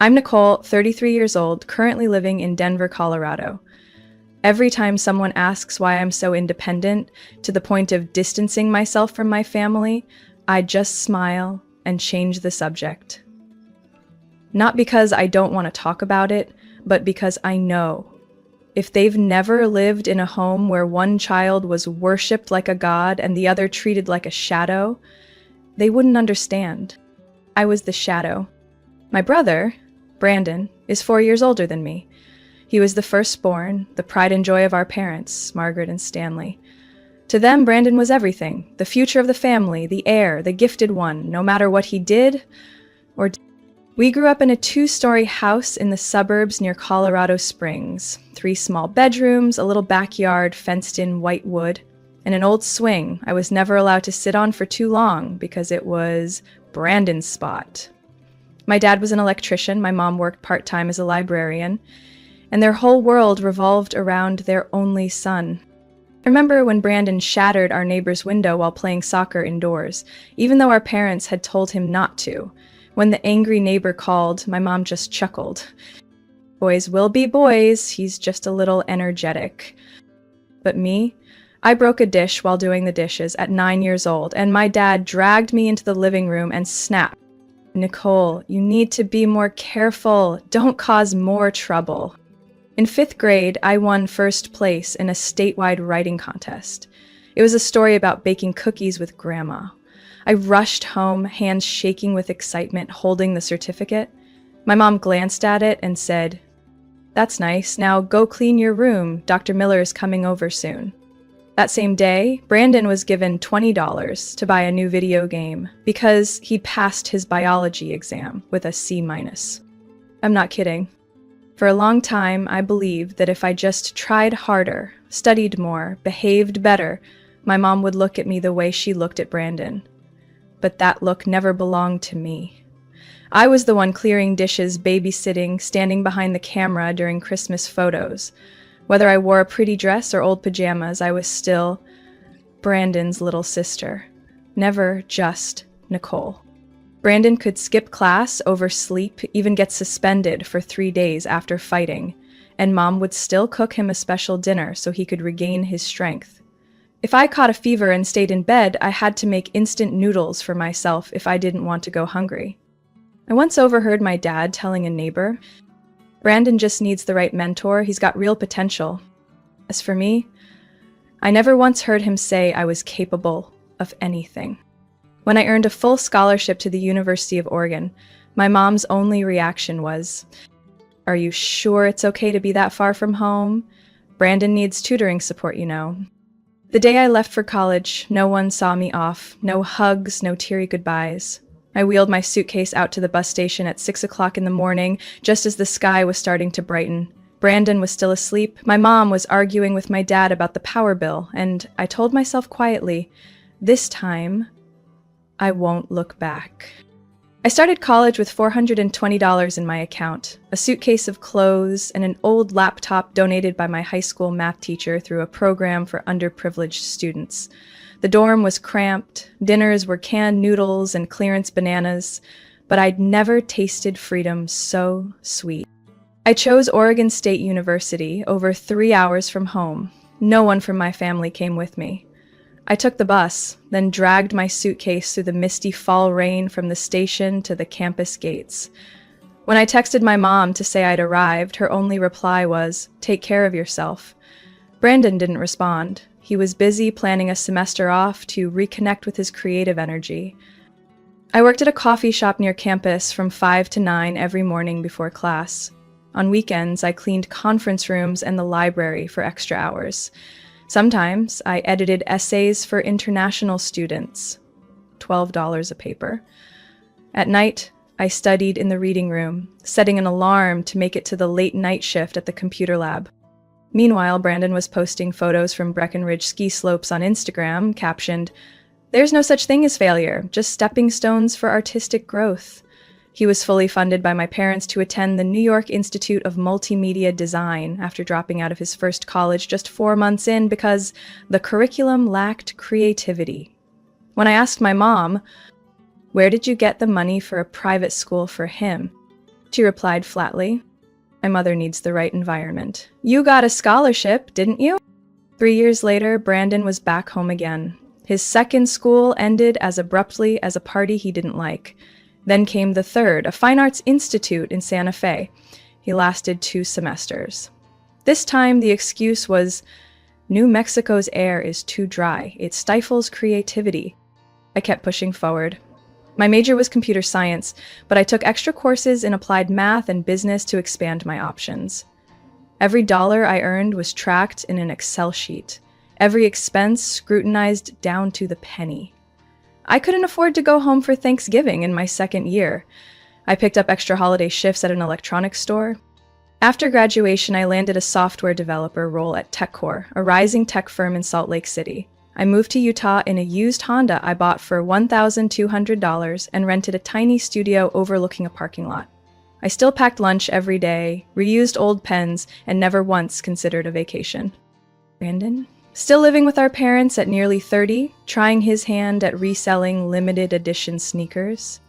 I'm Nicole, 33 years old, currently living in Denver, Colorado. Every time someone asks why I'm so independent, to the point of distancing myself from my family, I just smile and change the subject. Not because I don't want to talk about it, but because I know. If they've never lived in a home where one child was worshipped like a god and the other treated like a shadow, they wouldn't understand. I was the shadow. My brother, Brandon, is 4 years older than me. He was the firstborn, the pride and joy of our parents, Margaret and Stanley. To them, Brandon was everything, the future of the family, the heir, the gifted one, no matter what he did or did. We grew up in a 2-story house in the suburbs near Colorado Springs. 3 small bedrooms, a little backyard fenced in white wood, and an old swing I was never allowed to sit on for too long because it was Brandon's spot. My dad was an electrician, my mom worked part-time as a librarian, and their whole world revolved around their only son. I remember when Brandon shattered our neighbor's window while playing soccer indoors, even though our parents had told him not to. When the angry neighbor called, my mom just chuckled. Boys will be boys, he's just a little energetic. But me? I broke a dish while doing the dishes at 9 years old, and my dad dragged me into the living room and snapped. Nicole, you need to be more careful. Don't cause more trouble. In 5th grade, I won first place in a statewide writing contest. It was a story about baking cookies with Grandma. I rushed home, hands shaking with excitement, holding the certificate. My mom glanced at it and said, "That's nice. Now go clean your room. Dr. Miller is coming over soon." That same day, Brandon was given $20 to buy a new video game because he passed his biology exam with a C-. I'm not kidding. For a long time, I believed that if I just tried harder, studied more, behaved better, my mom would look at me the way she looked at Brandon. But that look never belonged to me. I was the one clearing dishes, babysitting, standing behind the camera during Christmas photos. Whether I wore a pretty dress or old pajamas, I was still Brandon's little sister, never just Nicole. Brandon could skip class, oversleep, even get suspended for 3 days after fighting, and Mom would still cook him a special dinner so he could regain his strength. If I caught a fever and stayed in bed, I had to make instant noodles for myself if I didn't want to go hungry. I once overheard my dad telling a neighbor, "Brandon just needs the right mentor, he's got real potential." As for me, I never once heard him say I was capable of anything. When I earned a full scholarship to the University of Oregon, my mom's only reaction was, "Are you sure it's okay to be that far from home? Brandon needs tutoring support, you know." The day I left for college, no one saw me off, no hugs, no teary goodbyes. I wheeled my suitcase out to the bus station at 6 o'clock in the morning, just as the sky was starting to brighten. Brandon was still asleep, my mom was arguing with my dad about the power bill, and I told myself quietly, this time, I won't look back. I started college with $420 in my account, a suitcase of clothes, and an old laptop donated by my high school math teacher through a program for underprivileged students. The dorm was cramped, dinners were canned noodles and clearance bananas, but I'd never tasted freedom so sweet. I chose Oregon State University, over 3 hours from home. No one from my family came with me. I took the bus, then dragged my suitcase through the misty fall rain from the station to the campus gates. When I texted my mom to say I'd arrived, her only reply was, "Take care of yourself." Brandon didn't respond. He was busy planning a semester off to reconnect with his creative energy. I worked at a coffee shop near campus from 5 to 9 every morning before class. On weekends, I cleaned conference rooms and the library for extra hours. Sometimes, I edited essays for international students, $12 a paper. At night, I studied in the reading room, setting an alarm to make it to the late night shift at the computer lab. Meanwhile, Brandon was posting photos from Breckenridge ski slopes on Instagram, captioned, "There's no such thing as failure, just stepping stones for artistic growth." He was fully funded by my parents to attend the New York Institute of Multimedia Design after dropping out of his first college just 4 months in because the curriculum lacked creativity. When I asked my mom, "Where did you get the money for a private school for him?" She replied flatly, "My mother needs the right environment." "You got a scholarship, didn't you?" 3 years later, Brandon was back home again. His second school ended as abruptly as a party he didn't like. Then came the third, a fine arts institute in Santa Fe. He lasted 2 semesters. This time, the excuse was, "New Mexico's air is too dry. It stifles creativity." I kept pushing forward. My major was computer science, but I took extra courses in applied math and business to expand my options. Every dollar I earned was tracked in an Excel sheet. Every expense scrutinized down to the penny. I couldn't afford to go home for Thanksgiving in my second year. I picked up extra holiday shifts at an electronics store. After graduation, I landed a software developer role at TechCore, a rising tech firm in Salt Lake City. I moved to Utah in a used Honda I bought for $1,200 and rented a tiny studio overlooking a parking lot. I still packed lunch every day, reused old pens, and never once considered a vacation. Brandon? Still living with our parents at nearly 30, trying his hand at reselling limited edition sneakers.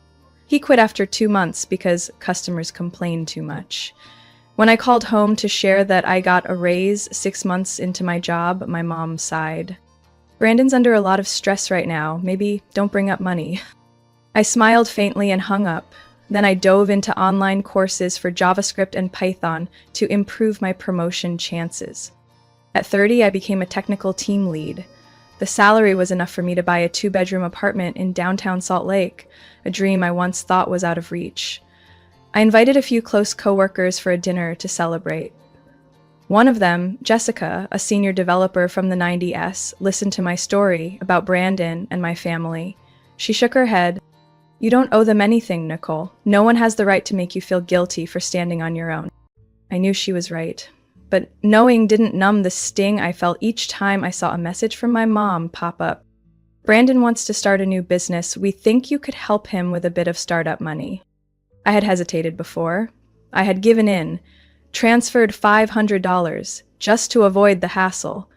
He quit after 2 months because customers complained too much. When I called home to share that I got a raise 6 months into my job, my mom sighed. "Brandon's under a lot of stress right now. Maybe don't bring up money." I smiled faintly and hung up. Then I dove into online courses for JavaScript and Python to improve my promotion chances. At 30, I became a technical team lead. The salary was enough for me to buy a 2-bedroom apartment in downtown Salt Lake, a dream I once thought was out of reach. I invited a few close coworkers for a dinner to celebrate. One of them, Jessica, a senior developer from the 90s, listened to my story about Brandon and my family. She shook her head. "You don't owe them anything, Nicole. No one has the right to make you feel guilty for standing on your own." I knew she was right. But knowing didn't numb the sting I felt each time I saw a message from my mom pop up. "Brandon wants to start a new business. We think you could help him with a bit of startup money." I had hesitated before. I had given in, transferred $500 just to avoid the hassle.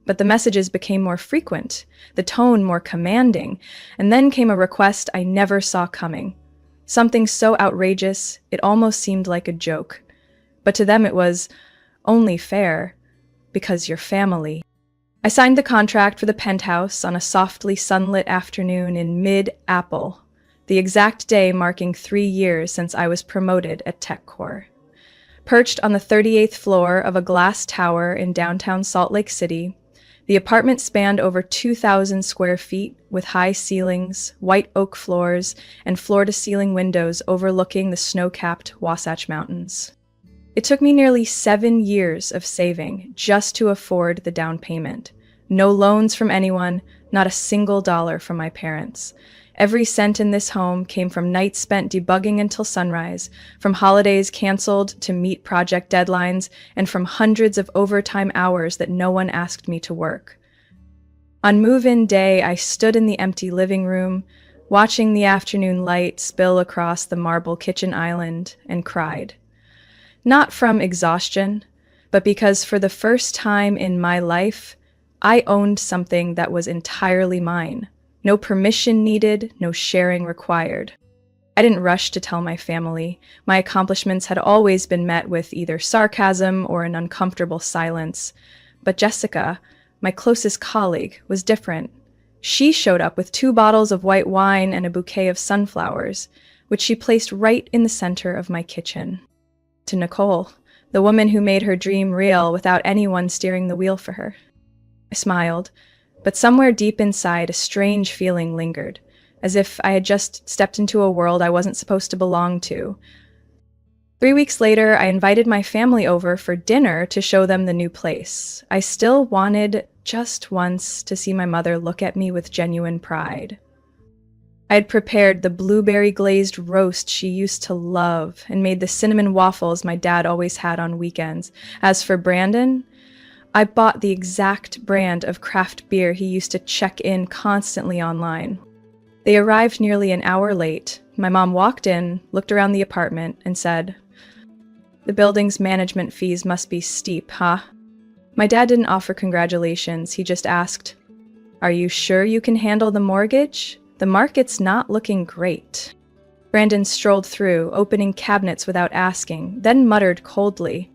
But the messages became more frequent, the tone more commanding, and then came a request I never saw coming. Something so outrageous, it almost seemed like a joke. But to them it was only fair, because you're family. I signed the contract for the penthouse on a softly sunlit afternoon in mid-April, the exact day marking 3 years since I was promoted at TechCore. Perched on the 38th floor of a glass tower in downtown Salt Lake City, the apartment spanned over 2,000 square feet with high ceilings, white oak floors, and floor-to-ceiling windows overlooking the snow-capped Wasatch Mountains. It took me nearly 7 years of saving just to afford the down payment. No loans from anyone, not a single dollar from my parents. Every cent in this home came from nights spent debugging until sunrise, from holidays canceled to meet project deadlines, and from hundreds of overtime hours that no one asked me to work. On move-in day, I stood in the empty living room, watching the afternoon light spill across the marble kitchen island, and cried. Not from exhaustion, but because for the first time in my life, I owned something that was entirely mine. No permission needed, no sharing required. I didn't rush to tell my family. My accomplishments had always been met with either sarcasm or an uncomfortable silence. But Jessica, my closest colleague, was different. She showed up with 2 bottles of white wine and a bouquet of sunflowers, which she placed right in the center of my kitchen. To Nicole, the woman who made her dream real without anyone steering the wheel for her. I smiled, but somewhere deep inside a strange feeling lingered, as if I had just stepped into a world I wasn't supposed to belong to. 3 weeks later, I invited my family over for dinner to show them the new place. I still wanted, just once, to see my mother look at me with genuine pride. I had prepared the blueberry glazed roast she used to love and made the cinnamon waffles my dad always had on weekends. As for Brandon, I bought the exact brand of craft beer he used to check in constantly online. They arrived nearly an hour late. My mom walked in, looked around the apartment, and said, "The building's management fees must be steep, huh?" My dad didn't offer congratulations. He just asked, "Are you sure you can handle the mortgage? The market's not looking great." Brandon strolled through, opening cabinets without asking, then muttered coldly,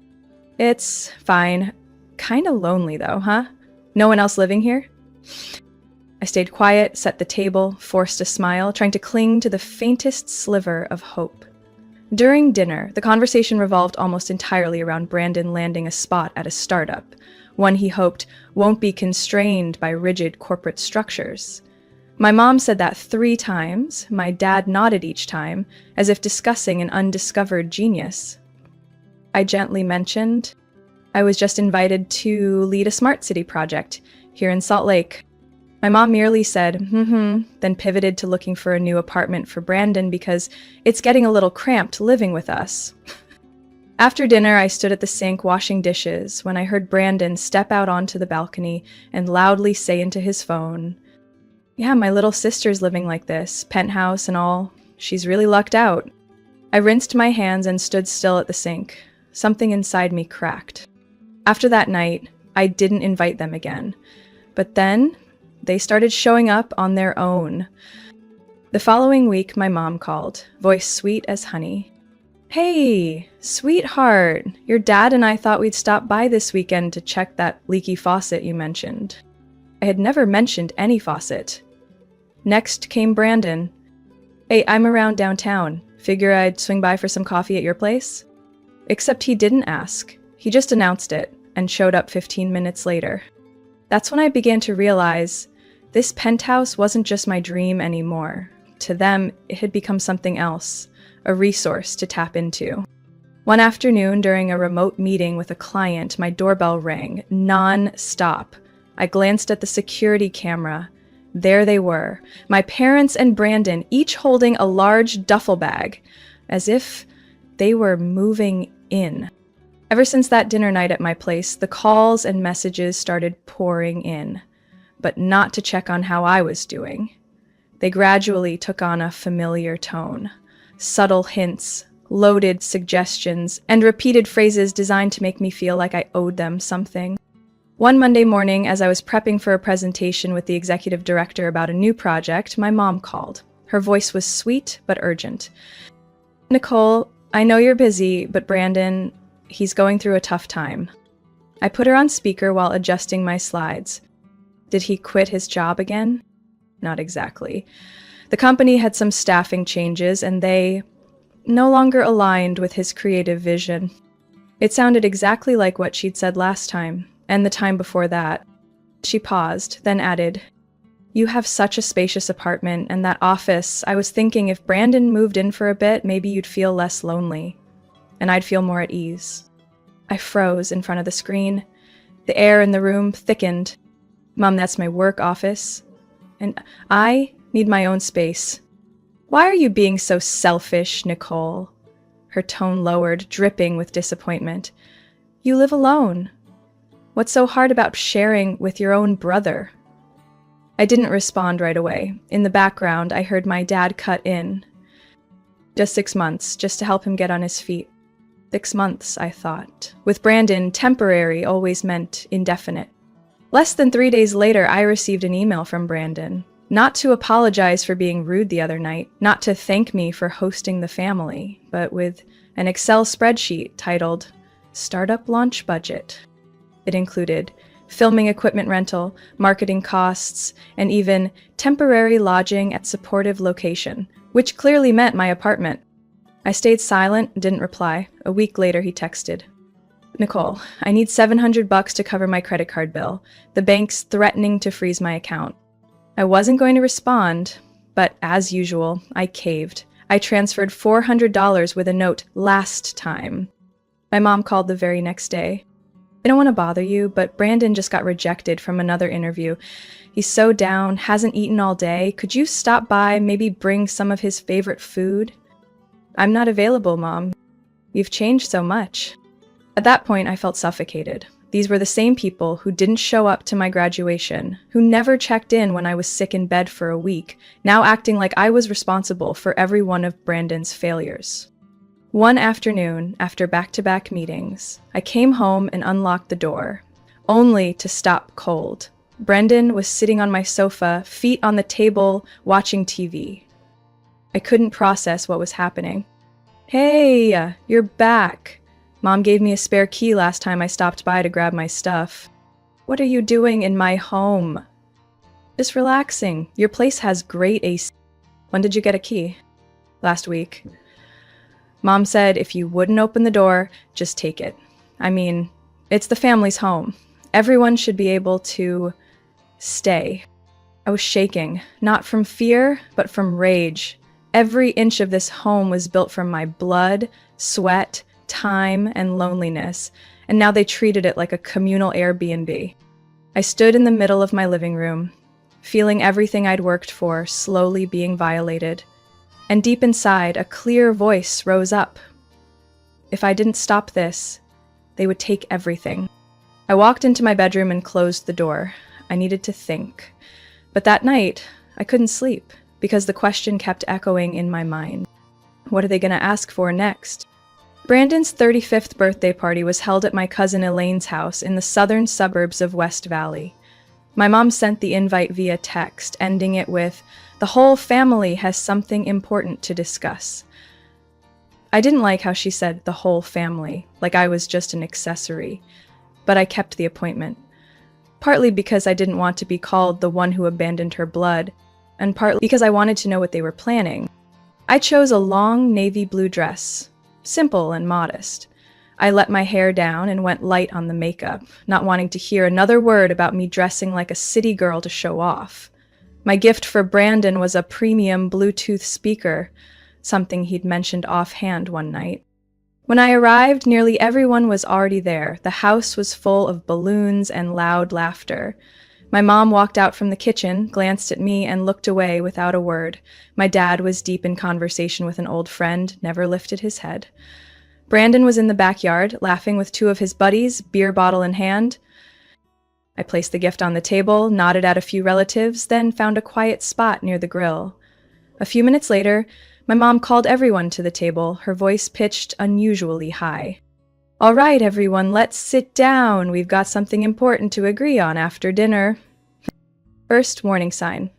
"It's fine. Kinda lonely though, huh? No one else living here?" I stayed quiet, set the table, forced a smile, trying to cling to the faintest sliver of hope. During dinner, the conversation revolved almost entirely around Brandon landing a spot at a startup, one he hoped won't be constrained by rigid corporate structures. My mom said that 3 times, my dad nodded each time, as if discussing an undiscovered genius. I gently mentioned I was just invited to lead a smart city project here in Salt Lake. My mom merely said, then pivoted to looking for a new apartment for Brandon because it's getting a little cramped living with us. After dinner, I stood at the sink washing dishes when I heard Brandon step out onto the balcony and loudly say into his phone, "Yeah, my little sister's living like this, penthouse and all. She's really lucked out." I rinsed my hands and stood still at the sink. Something inside me cracked. After that night, I didn't invite them again. But then, they started showing up on their own. The following week, my mom called, voice sweet as honey. "Hey, sweetheart, your dad and I thought we'd stop by this weekend to check that leaky faucet you mentioned." I had never mentioned any faucet. Next came Brandon. "Hey, I'm around downtown. Figure I'd swing by for some coffee at your place?" Except he didn't ask. He just announced it and showed up 15 minutes later. That's when I began to realize this penthouse wasn't just my dream anymore. To them, it had become something else, a resource to tap into. One afternoon, during a remote meeting with a client, my doorbell rang, non-stop. I glanced at the security camera. There they were, my parents and Brandon, each holding a large duffel bag, as if they were moving in. Ever since that dinner night at my place, the calls and messages started pouring in, but not to check on how I was doing. They gradually took on a familiar tone, subtle hints, loaded suggestions, and repeated phrases designed to make me feel like I owed them something. One Monday morning, as I was prepping for a presentation with the executive director about a new project, my mom called. Her voice was sweet but urgent. "Nicole, I know you're busy, but Brandon, he's going through a tough time." I put her on speaker while adjusting my slides. Did he quit his job again? Not exactly. The company had some staffing changes, and they no longer aligned with his creative vision. It sounded exactly like what she'd said last time, and the time before that. She paused, then added, "You have such a spacious apartment, and that office. I was thinking if Brandon moved in for a bit, maybe you'd feel less lonely, and I'd feel more at ease." I froze in front of the screen. The air in the room thickened. "Mom, that's my work office, and I need my own space." "Why are you being so selfish, Nicole?" Her tone lowered, dripping with disappointment. "You live alone. What's so hard about sharing with your own brother?" I didn't respond right away. In the background, I heard my dad cut in. "Just 6 months, just to help him get on his feet." 6 months, I thought. With Brandon, temporary always meant indefinite. Less than 3 days later, I received an email from Brandon. Not to apologize for being rude the other night, not to thank me for hosting the family, but with an Excel spreadsheet titled Startup Launch Budget. It included filming equipment rental, marketing costs, and even temporary lodging at supportive location, which clearly meant my apartment. I stayed silent and didn't reply. A week later, he texted, "Nicole, I need $700 to cover my credit card bill. The bank's threatening to freeze my account." I wasn't going to respond, but as usual, I caved. I transferred $400 with a note last time. My mom called the very next day. "I don't want to bother you, but Brandon just got rejected from another interview. He's so down, hasn't eaten all day. Could you stop by, maybe bring some of his favorite food?" "I'm not available, Mom. You've changed so much." At that point, I felt suffocated. These were the same people who didn't show up to my graduation, who never checked in when I was sick in bed for a week, now acting like I was responsible for every one of Brandon's failures. One afternoon, after back-to-back meetings, I came home and unlocked the door, only to stop cold. Brandon was sitting on my sofa, feet on the table, watching TV. I couldn't process what was happening. Hey, you're back. Mom gave me a spare key last time I stopped by to grab my stuff. What are you doing in my home? Just relaxing. Your place has great AC. When did you get a key? Last week. Mom said if you wouldn't open the door, just take it. I mean, it's the family's home. Everyone should be able to stay. I was shaking, not from fear, but from rage. Every inch of this home was built from my blood, sweat, time, and loneliness, and now they treated it like a communal Airbnb. I stood in the middle of my living room, feeling everything I'd worked for slowly being violated. And deep inside, a clear voice rose up. If I didn't stop this, they would take everything. I walked into my bedroom and closed the door. I needed to think. But that night, I couldn't sleep because the question kept echoing in my mind. What are they going to ask for next? Brandon's 35th birthday party was held at my cousin Elaine's house in the southern suburbs of West Valley. My mom sent the invite via text, ending it with, "The whole family has something important to discuss." I didn't like how she said the whole family, like I was just an accessory, but I kept the appointment. Partly because I didn't want to be called the one who abandoned her blood, and partly because I wanted to know what they were planning. I chose a long navy blue dress, simple and modest. I let my hair down and went light on the makeup, not wanting to hear another word about me dressing like a city girl to show off. My gift for Brandon was a premium Bluetooth speaker, something he'd mentioned offhand one night. When I arrived, nearly everyone was already there. The house was full of balloons and loud laughter. My mom walked out from the kitchen, glanced at me, and looked away without a word. My dad was deep in conversation with an old friend, never lifted his head. Brandon was in the backyard, laughing with two of his buddies, beer bottle in hand. I placed the gift on the table, nodded at a few relatives, then found a quiet spot near the grill. A few minutes later, my mom called everyone to the table, her voice pitched unusually high. "All right, everyone, let's sit down. We've got something important to agree on after dinner." First warning sign.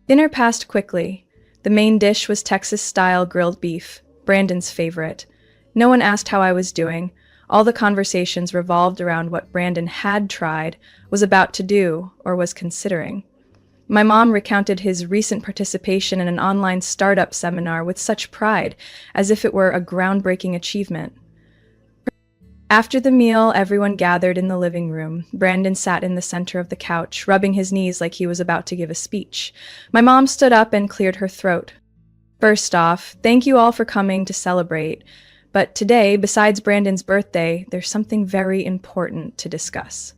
Dinner passed quickly. The main dish was Texas-style grilled beef, Brandon's favorite. No one asked how I was doing. All the conversations revolved around what Brandon had tried, was about to do, or was considering. My mom recounted his recent participation in an online startup seminar with such pride, as if it were a groundbreaking achievement. After the meal, everyone gathered in the living room. Brandon sat in the center of the couch, rubbing his knees like he was about to give a speech. My mom stood up and cleared her throat. "First off, thank you all for coming to celebrate. But today, besides Brandon's birthday, there's something very important to discuss."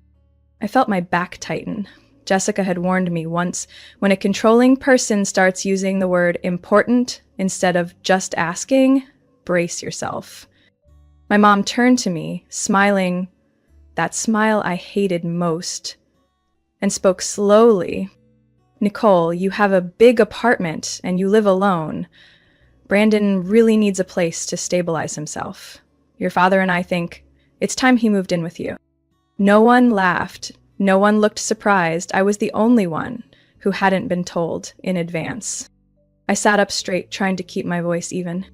I felt my back tighten. Jessica had warned me once, when a controlling person starts using the word important instead of just asking, brace yourself. My mom turned to me, smiling, that smile I hated most, and spoke slowly. "Nicole, you have a big apartment and you live alone. Brandon really needs a place to stabilize himself. Your father and I think it's time he moved in with you." No one laughed. No one looked surprised. I was the only one who hadn't been told in advance. I sat up straight, trying to keep my voice even.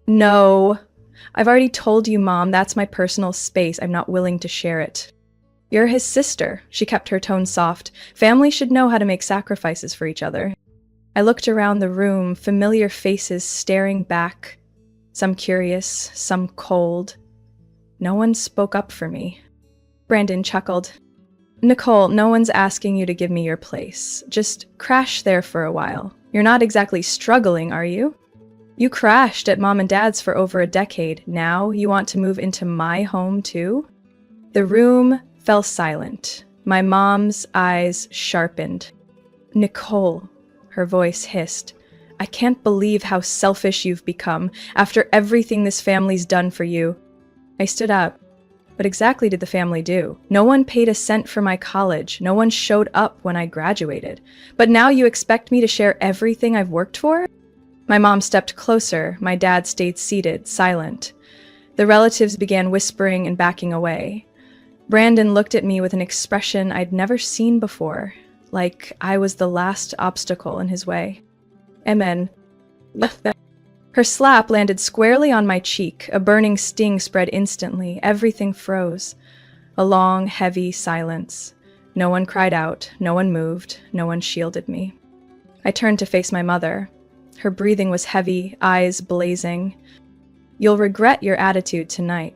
"No, I've already told you, Mom, that's my personal space. I'm not willing to share it." "You're his sister." She kept her tone soft. "Family should know how to make sacrifices for each other." I looked around the room, familiar faces staring back, some curious, some cold. No one spoke up for me. Brandon chuckled. "Nicole, no one's asking you to give me your place. Just crash there for a while. You're not exactly struggling, are you? You crashed at Mom and Dad's for over a decade. Now you want to move into my home too?" The room fell silent. My mom's eyes sharpened. "Nicole," her voice hissed, "I can't believe how selfish you've become after everything this family's done for you." I stood up. What exactly did the family do? No one paid a cent for my college. No one showed up when I graduated. But now you expect me to share everything I've worked for? My mom stepped closer. My dad stayed seated, silent. The relatives began whispering and backing away. Brandon looked at me with an expression I'd never seen before, like I was the last obstacle in his way. Amen. Her slap landed squarely on my cheek. A burning sting spread instantly. Everything froze. A long, heavy silence. No one cried out. No one moved. No one shielded me. I turned to face my mother. Her breathing was heavy, eyes blazing. "You'll regret your attitude tonight."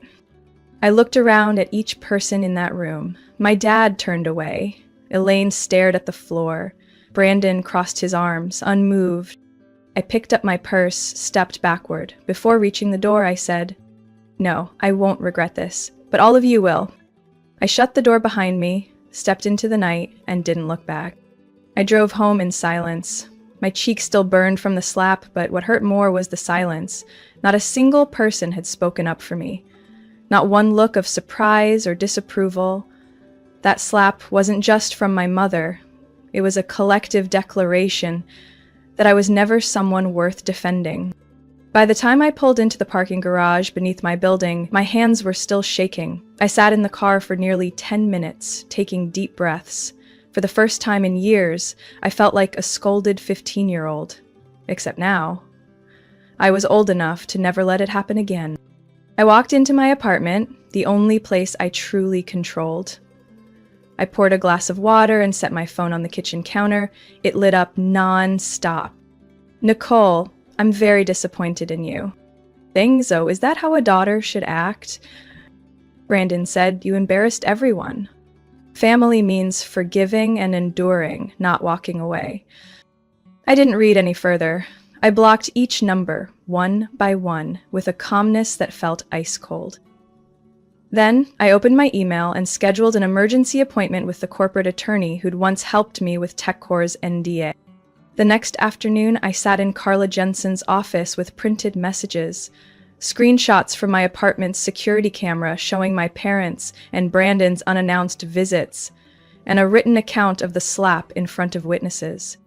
I looked around at each person in that room. My dad turned away. Elaine stared at the floor. Brandon crossed his arms, unmoved. I picked up my purse, stepped backward. Before reaching the door, I said, "No, I won't regret this, but all of you will." I shut the door behind me, stepped into the night, and didn't look back. I drove home in silence. My cheeks still burned from the slap, but what hurt more was the silence. Not a single person had spoken up for me. Not one look of surprise or disapproval. That slap wasn't just from my mother. It was a collective declaration that I was never someone worth defending. By the time I pulled into the parking garage beneath my building, my hands were still shaking. I sat in the car for nearly 10 minutes, taking deep breaths. For the first time in years, I felt like a scolded 15-year-old. Except now, I was old enough to never let it happen again. I walked into my apartment, the only place I truly controlled. I poured a glass of water and set my phone on the kitchen counter. It lit up non-stop. "Nicole, I'm very disappointed in you." "Zo, is that how a daughter should act?" Brandon said, "You embarrassed everyone." Family means forgiving and enduring, not walking away. I didn't read any further. I blocked each number, one by one, with a calmness that felt ice cold. Then, I opened my email and scheduled an emergency appointment with the corporate attorney who'd once helped me with TechCore's NDA. The next afternoon, I sat in Carla Jensen's office with printed messages, screenshots from my apartment's security camera showing my parents and Brandon's unannounced visits, and a written account of the slap in front of witnesses.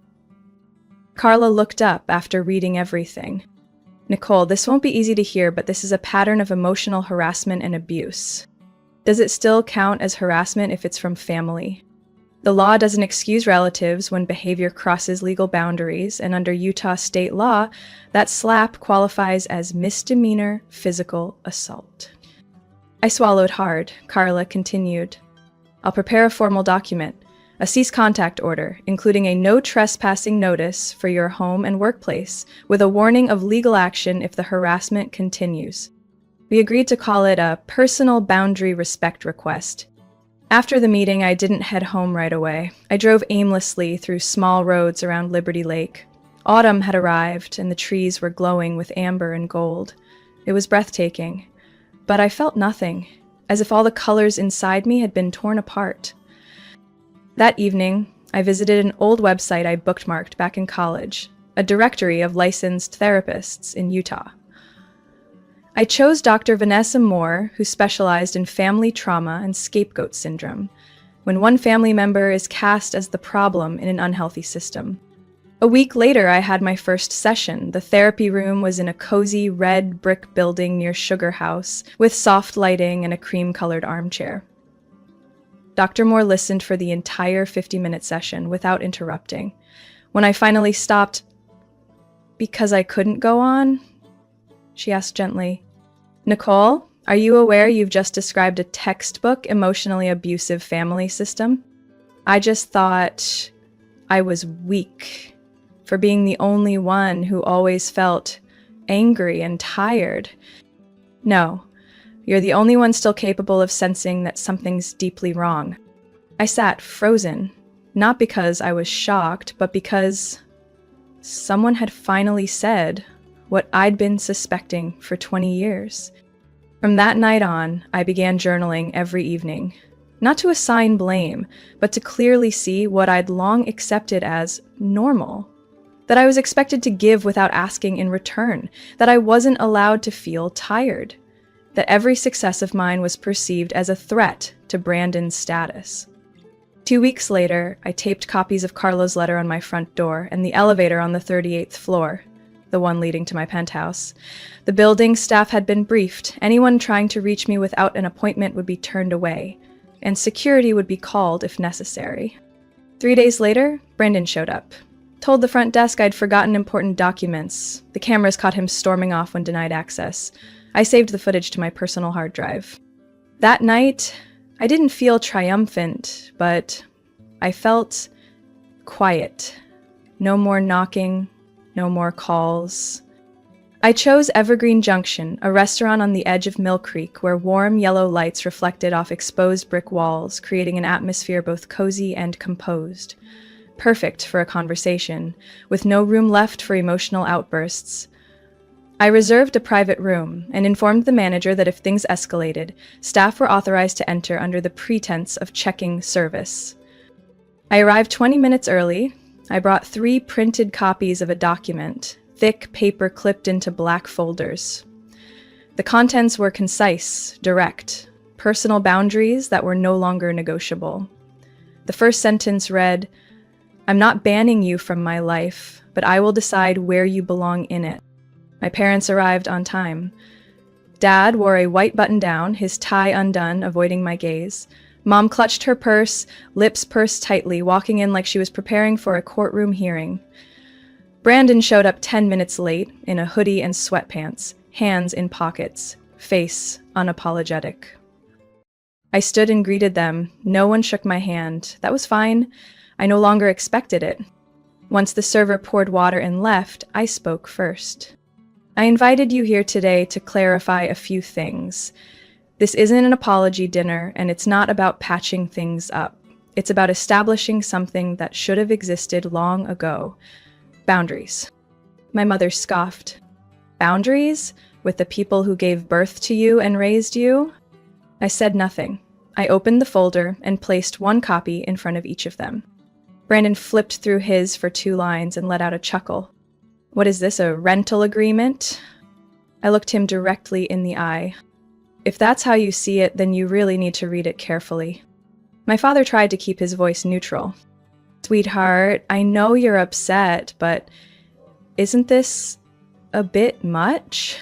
Carla looked up after reading everything. "Nicole, this won't be easy to hear, but this is a pattern of emotional harassment and abuse. Does it still count as harassment if it's from family? The law doesn't excuse relatives when behavior crosses legal boundaries, and under Utah state law, that slap qualifies as misdemeanor physical assault." I swallowed hard. Carla continued, "I'll prepare a formal document, a cease contact order, including a no trespassing notice for your home and workplace, with a warning of legal action if the harassment continues." We agreed to call it a personal boundary respect request. After the meeting, I didn't head home right away. I drove aimlessly through small roads around Liberty Lake. Autumn had arrived, and the trees were glowing with amber and gold. It was breathtaking. But I felt nothing, as if all the colors inside me had been torn apart. That evening, I visited an old website I bookmarked back in college, a directory of licensed therapists in Utah. I chose Dr. Vanessa Moore, who specialized in family trauma and scapegoat syndrome, when one family member is cast as the problem in an unhealthy system. A week later, I had my first session. The therapy room was in a cozy red brick building near Sugar House, with soft lighting and a cream-colored armchair. Dr. Moore listened for the entire 50-minute session without interrupting. When I finally stopped, "Because I couldn't go on?" she asked gently. "Nicole, are you aware you've just described a textbook emotionally abusive family system? I just thought I was weak for being the only one who always felt angry and tired. No, you're the only one still capable of sensing that something's deeply wrong." I sat frozen, not because I was shocked, but because someone had finally said what I'd been suspecting for 20 years. From that night on, I began journaling every evening, not to assign blame, but to clearly see what I'd long accepted as normal. That I was expected to give without asking in return, that I wasn't allowed to feel tired, that every success of mine was perceived as a threat to Brandon's status. 2 weeks later, I taped copies of Carla's letter on my front door and the elevator on the 38th floor, the one leading to my penthouse. The building staff had been briefed. Anyone trying to reach me without an appointment would be turned away, and security would be called if necessary. 3 days later, Brandon showed up, Told the front desk I'd forgotten important documents. The cameras caught him storming off when denied access. I saved the footage to my personal hard drive. That night, I didn't feel triumphant, but I felt quiet. No more knocking, no more calls. I chose Evergreen Junction, a restaurant on the edge of Mill Creek where warm yellow lights reflected off exposed brick walls, creating an atmosphere both cozy and composed. Perfect for a conversation, with no room left for emotional outbursts. I reserved a private room and informed the manager that if things escalated, staff were authorized to enter under the pretense of checking service. I arrived 20 minutes early. I brought 3 printed copies of a document, thick paper clipped into black folders. The contents were concise, direct, personal boundaries that were no longer negotiable. The first sentence read, "I'm not banning you from my life, but I will decide where you belong in it." My parents arrived on time. Dad wore a white button-down, his tie undone, avoiding my gaze. Mom clutched her purse, lips pursed tightly, walking in like she was preparing for a courtroom hearing. Brandon showed up 10 minutes late, in a hoodie and sweatpants, hands in pockets, face unapologetic. I stood and greeted them. No one shook my hand. That was fine. I no longer expected it. Once the server poured water and left, I spoke first. "I invited you here today to clarify a few things. This isn't an apology dinner, and it's not about patching things up. It's about establishing something that should have existed long ago. Boundaries." My mother scoffed. "Boundaries? With the people who gave birth to you and raised you?" I said nothing. I opened the folder and placed one copy in front of each of them. Brandon flipped through his for 2 lines and let out a chuckle. "What is this, a rental agreement?" I looked him directly in the eye. "If that's how you see it, then you really need to read it carefully." My father tried to keep his voice neutral. "Sweetheart, I know you're upset, but isn't this a bit much?"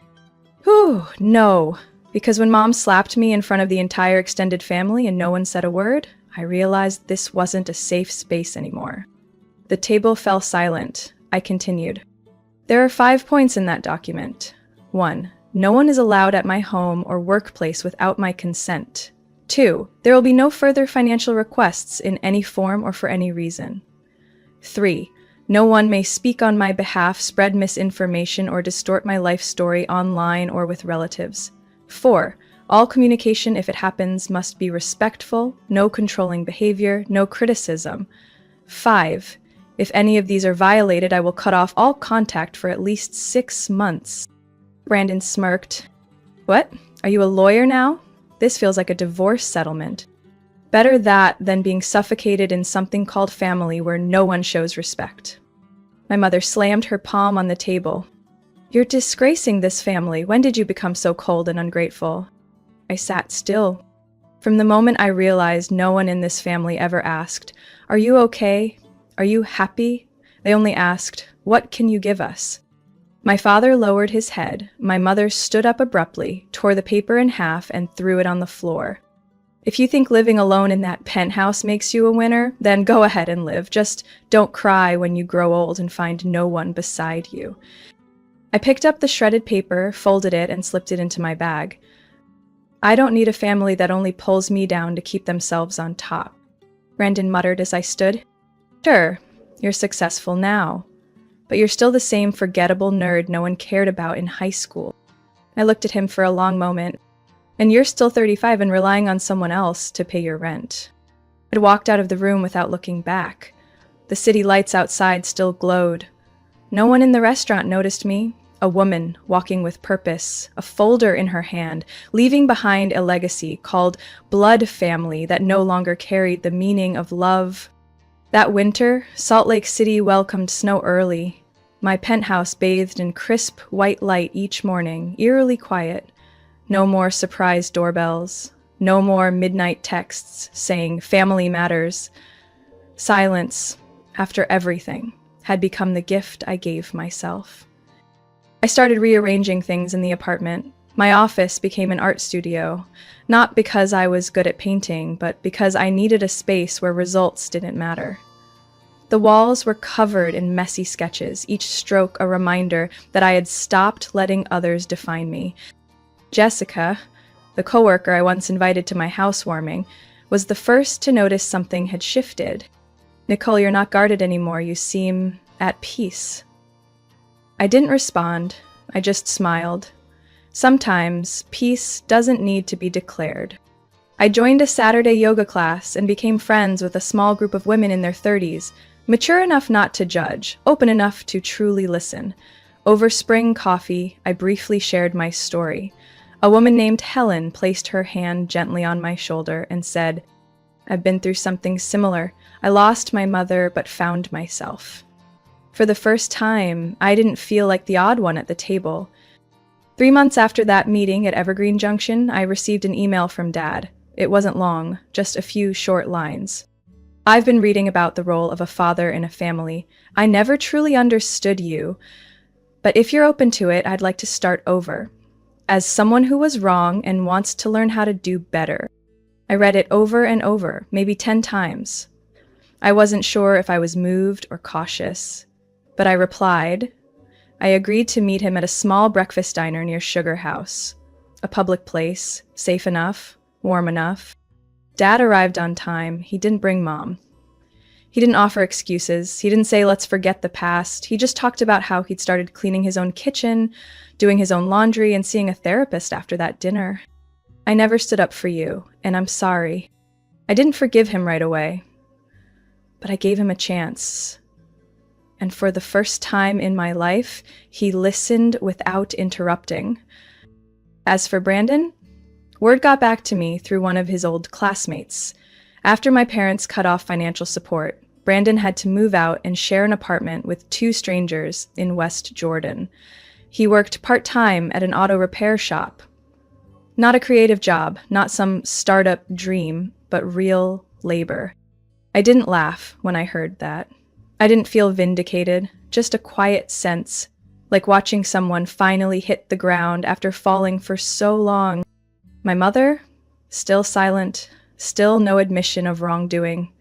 "Whew, no. Because when Mom slapped me in front of the entire extended family and no one said a word, I realized this wasn't a safe space anymore." The table fell silent. I continued. "There are 5 points in that document. 1. No one is allowed at my home or workplace without my consent. 2. There will be no further financial requests in any form or for any reason. 3. No one may speak on my behalf, spread misinformation, or distort my life story online or with relatives. 4. All communication, if it happens, must be respectful, no controlling behavior, no criticism. 5. If any of these are violated, I will cut off all contact for at least 6 months. Brandon smirked. "What? Are you a lawyer now? This feels like a divorce settlement. Better that than being suffocated in something called family where no one shows respect." My mother slammed her palm on the table. "You're disgracing this family. When did you become so cold and ungrateful?" I sat still. From the moment I realized no one in this family ever asked, "Are you okay? Are you happy?" They only asked, "What can you give us?" My father lowered his head. My mother stood up abruptly, tore the paper in half, and threw it on the floor. "If you think living alone in that penthouse makes you a winner, then go ahead and live. Just don't cry when you grow old and find no one beside you." I picked up the shredded paper, folded it, and slipped it into my bag. "I don't need a family that only pulls me down to keep themselves on top," Brandon muttered as I stood. "Sure, you're successful now, but you're still the same forgettable nerd no one cared about in high school." I looked at him for a long moment. "And you're still 35 and relying on someone else to pay your rent." I walked out of the room without looking back. The city lights outside still glowed. No one in the restaurant noticed me. A woman walking with purpose, a folder in her hand, leaving behind a legacy called Blood Family that no longer carried the meaning of love. That winter, Salt Lake City welcomed snow early. My penthouse bathed in crisp white light each morning, eerily quiet. No more surprise doorbells. No more midnight texts saying family matters. Silence, after everything, had become the gift I gave myself. I started rearranging things in the apartment. My office became an art studio, not because I was good at painting, but because I needed a space where results didn't matter. The walls were covered in messy sketches, each stroke a reminder that I had stopped letting others define me. Jessica, the coworker I once invited to my housewarming, was the first to notice something had shifted. "Nicole, you're not guarded anymore. You seem at peace." I didn't respond. I just smiled. Sometimes peace doesn't need to be declared. I joined a Saturday yoga class and became friends with a small group of women in their 30s, mature enough not to judge, open enough to truly listen. Over spring coffee, I briefly shared my story. A woman named Helen placed her hand gently on my shoulder and said, "I've been through something similar. I lost my mother but found myself." For the first time, I didn't feel like the odd one at the table. 3 months after that meeting at Evergreen Junction, I received an email from Dad. It wasn't long, just a few short lines. "I've been reading about the role of a father in a family. I never truly understood you, but if you're open to it, I'd like to start over. As someone who was wrong and wants to learn how to do better." I read it over and over, maybe 10 times. I wasn't sure if I was moved or cautious, but I replied. I agreed to meet him at a small breakfast diner near Sugar House, a public place, safe enough, warm enough. Dad arrived on time. He didn't bring Mom. He didn't offer excuses. He didn't say, "Let's forget the past." He just talked about how he'd started cleaning his own kitchen, doing his own laundry, and seeing a therapist after that dinner. "I never stood up for you, and I'm sorry." I didn't forgive him right away, but I gave him a chance. And for the first time in my life, he listened without interrupting. As for Brandon, word got back to me through one of his old classmates. After my parents cut off financial support, Brandon had to move out and share an apartment with 2 strangers in West Jordan. He worked part-time at an auto repair shop. Not a creative job, not some startup dream, but real labor. I didn't laugh when I heard that. I didn't feel vindicated, just a quiet sense, like watching someone finally hit the ground after falling for so long. My mother? Still silent, still no admission of wrongdoing.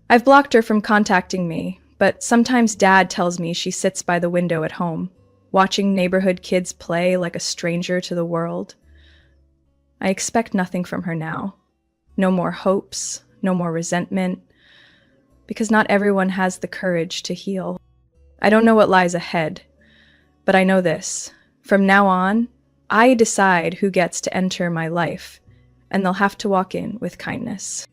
I've blocked her from contacting me, but sometimes Dad tells me she sits by the window at home, watching neighborhood kids play like a stranger to the world. I expect nothing from her now. No more hopes, no more resentment, because not everyone has the courage to heal. I don't know what lies ahead, but I know this. From now on, I decide who gets to enter my life, and they'll have to walk in with kindness.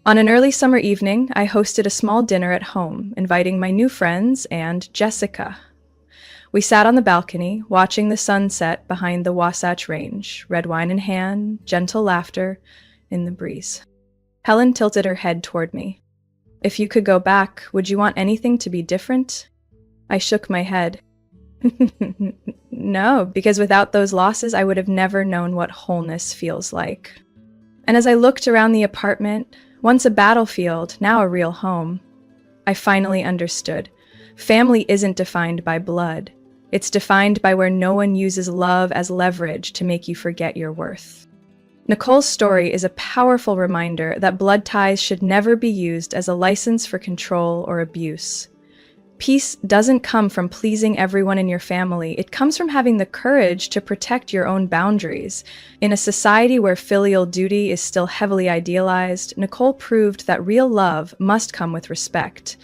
On an early summer evening, I hosted a small dinner at home, inviting my new friends and Jessica. We sat on the balcony, watching the sunset behind the Wasatch Range, red wine in hand, gentle laughter in the breeze. Helen tilted her head toward me. "If you could go back, would you want anything to be different?" I shook my head. No, because without those losses, I would have never known what wholeness feels like. And as I looked around the apartment, once a battlefield, now a real home, I finally understood. Family isn't defined by blood. It's defined by where no one uses love as leverage to make you forget your worth. Nicole's story is a powerful reminder that blood ties should never be used as a license for control or abuse. Peace doesn't come from pleasing everyone in your family. It comes from having the courage to protect your own boundaries. In a society where filial duty is still heavily idealized, Nicole proved that real love must come with respect.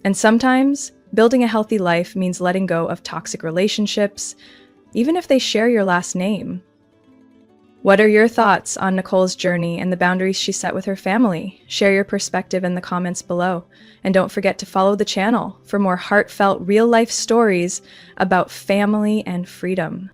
And sometimes, building a healthy life means letting go of toxic relationships, even if they share your last name. What are your thoughts on Nicole's journey and the boundaries she set with her family? Share your perspective in the comments below. And don't forget to follow the channel for more heartfelt, real-life stories about family and freedom.